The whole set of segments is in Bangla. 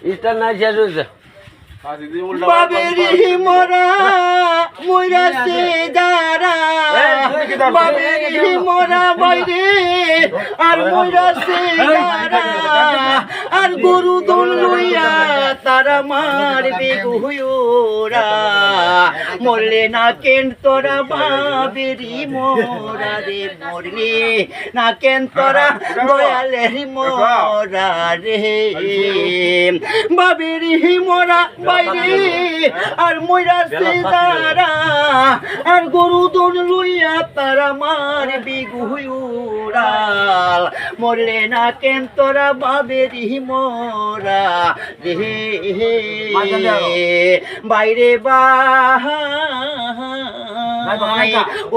ইস্টার নাই শেষ হয়েছে বাবেরি মোরা মুরাসে দারা বাবেরি মোরা বাইরে আর মুরাসে দারা আর গরু দোল লইয়া তারা মারবে গুহুরা মরলে না কেন তোরা বাবেরি মোরা রে মরলে না কেন তোরা দয়ালের মোরা রে বাবেরি মোরা বাইরে আর মইরাছে তারা আর গরু দোল লইয়া তারা মারবি গুহুরাল মরলে না কেন তোরা বাবেরি মোরা রে বাইরে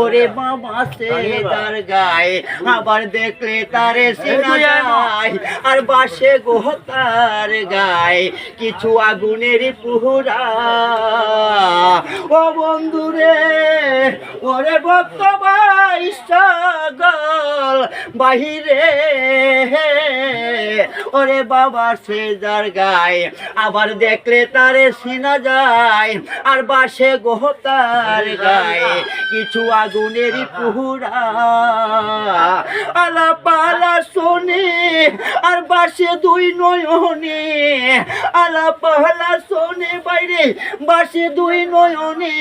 ওরে বাবা সে তার গায়ে আবার দেখলে তারে সিনা যায় আর বাসে গোহতার গায়ে কিছু আগুনের পুহরা ও বন্ধুরে ওরে ভক্ত ভাই সাগল বাহিরে ওরে বাবা সে যার গায়ে আবার দেখলে তারে সিনা যায় আর বাসে গোহতার গায়ে কিছু আগুনের পুহরা আলা পালা শোনে আর বাসে দুই নয়নে আলা পালা শোনে বাইরে বাসে দুই নয়নে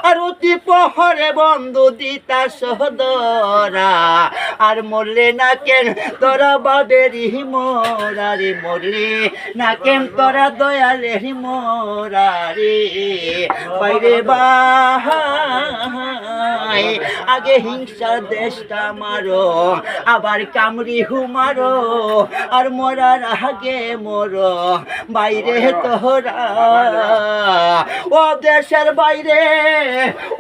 আর অতি পহরে বন্ধ দিতা সহদরা আর মরলে না কেন তোরা বাবেরি মোরা রে মরলে না কেন তোরা দয়ালের মোরা রে বাইরে আগে হিংসার দেশটা মারো আবার কামড়ি হুমারো আর মরার আগে মরো বাইরে তোরা ও দেশের বাইরে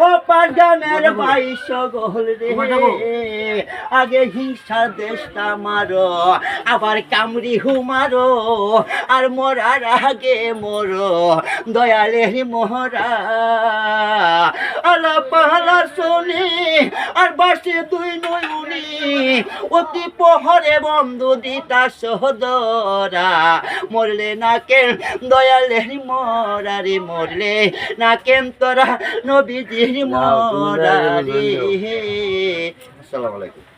ও পাগানের ভাই সকল রে আগে হিংসার দেশটা মারো আবার কামড়ি হুমারো আর মরার আগে মরো দয়ালের মোহরা আলা পাহালা শোনে আর বাসে দুই নয়নি অতি পহরে বন্ধু দিতা সহদরা মরলে না কেন দয়ালের মোরা রে মরলে না কেন তোরা নবীজির মোরা রে আসসালামু আলাইকুম।